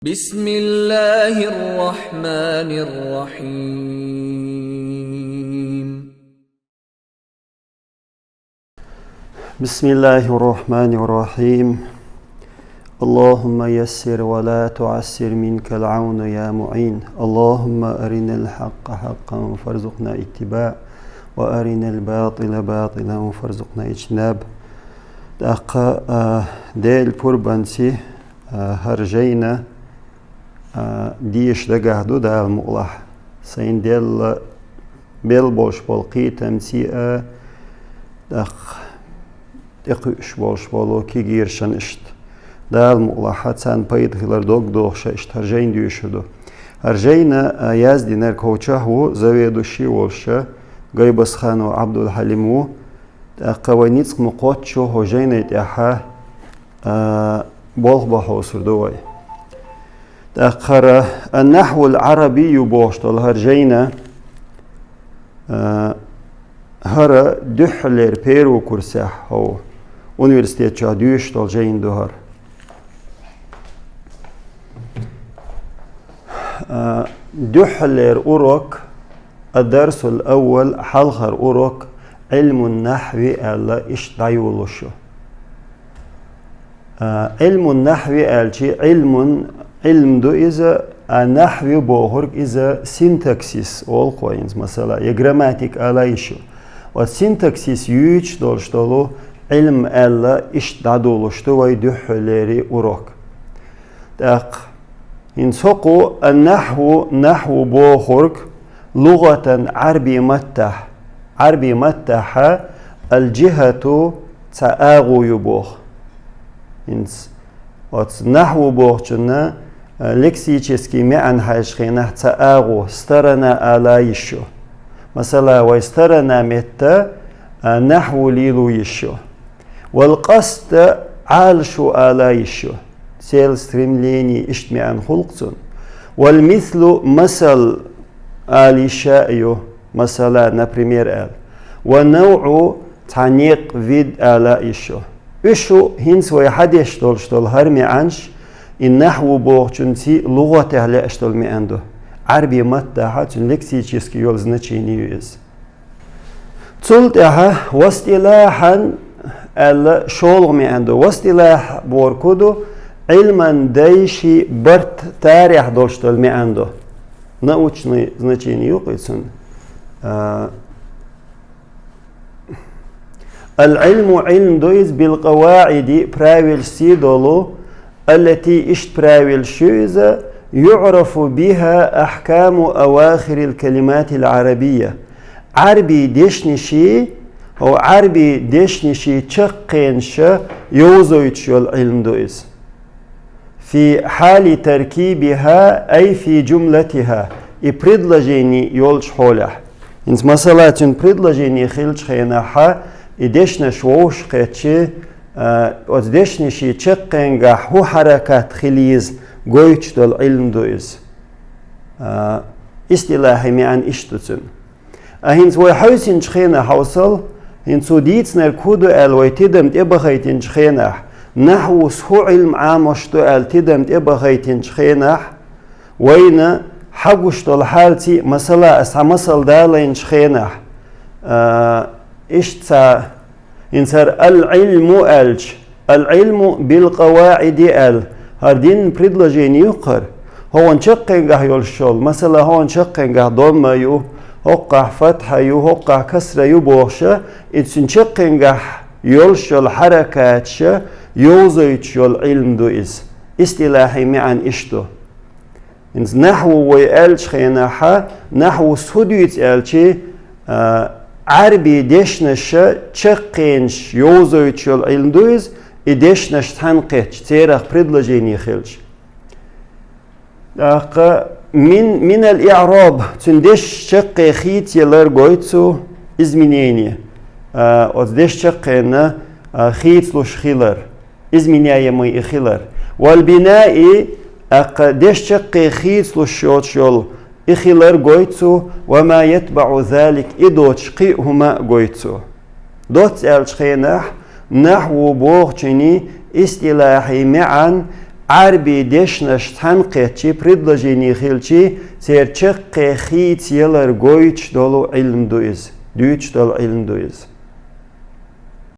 بسم الله الرحمن الرحيم. بسم الله الرحمن الرحيم. اللهم يسر ولا تعسر منك العون يا معين. اللهم أرنا الحق حقا فارزقنا اتباع وأرنا الباطل باطلا فارزقنا اجتناب. ديل بوربانسي هرجينا ديش دقهدو دا المؤلح سين ديل بيل بولش بولقي تمسيئة اقش بولش بولو كي غيرشن اشت دا المؤلحات سان بايد خلال دوغ دوغش اشت هرجين ديوشدو هرجينا يازدي نركوچهو زويدوشي ولشه غيبس خانو عبد الحليمو قوانيتسق مقوتشو هوجينا يتاحا بولغ بحو سردوي تأخر النحو العربي يبوشتل هرجينا هر دحلر بيرو كورسح هو universitet شاديوشتل جين دهر دحلر أوروك الدرس الأول حلخر أوروك علم النحو ألا إش دايولوشو علم النحو ألشي علم دو إذا النحو بوهرك إذا سينتاكسيس أول كوينز مثلا يجراماتيك ألا إيشو والسينتاكسيس يوش دولشتولو علم ألا إش دادولشتو ويدحلري أوروك تاق إنسوقو النحو بوهرك لغة عربي متح الجهة تآغو يبوخ نحو بوخشنا لكسيتشيسكي معن حاجخينه تآغو سترنا آلا يشو مثلا ويسترنا متى نحو ليلو يشو والقصد عالشو آلا يشو سيل ستريمليني اشتمعن خلقتون والمثل مثل آلي شائيو مثلا например آل والنوع تعنيق فيد آلا يشو إشو هنس ويحدش دولشتول هرمي عنش النحو بوغчунси لغة أهل أشتول مي عنده عربي متاحة لكسيتشيسكي يول значение يز تولتها واصطلاحا ألا شولغ مي عنده واصطلاح بوركودو علما دايشي برت تاريخ دولشتول مي عنده научный значение يقيسون العلم علم دويز بالقواعد براويل سيدولو التي اشت براويل شوزة يعرف بها أحكام أواخر الكلمات العربية عربي ديشنشي هو عربي ديشنشي تشقينش يوزويتش العلم دويز في حال تركيبها أي في جملتها и предложение يولش حولح إنس مثلا предложение خلش خيناها إدشنا شوش قتشي أدشنا شيء تشقنجا هو حركات خليز قويتش دل علم دويز استلاحي معنى إشتوتن هنس ويحوسين شخينا حوصل هنس وديتنا الكودو ويتدم تبغيتين شخينا نحو سهو علم عامشتو تدم تبغيتين شخينا وين حقوشتو الحالتي مثلا أسعمصل دالين شخينا إشتا إنسر العلم بالقواعد هردين предложение يقر هو نشقنجه يولشول مثلا هو نشقنجه ضمه يو هقع فتحه يو هقع كسره يو بوخشه إتسنشقنجه يولشول حركات شه يوزيتش يول علم دو إز استلاحي معن إشتو إنس نحو ويالش خيناحا نحو سوديت يالشي عربي ديشنش تشقينش يوزويتش العلم دويز إديشنش تنقيتش تيرخ предложение خلش من الإعراب تندش تشقي خيت يلر قويتسو изменение ودش تشقينا خيت لوش خيلر изменяя мы خيلر والبناء دش تشقي خيت لوش شول إخيلر قويتسو وما يتبع ذلك إدوتش قيهما قويتسو دوت ألشخينح نحو بوغشني استلاحي معا عربي دشنش تنقيتشي предложение خيلشي سير تشقي خيت يلر قويتش دولو علم دويز دويتش دولو علم دويز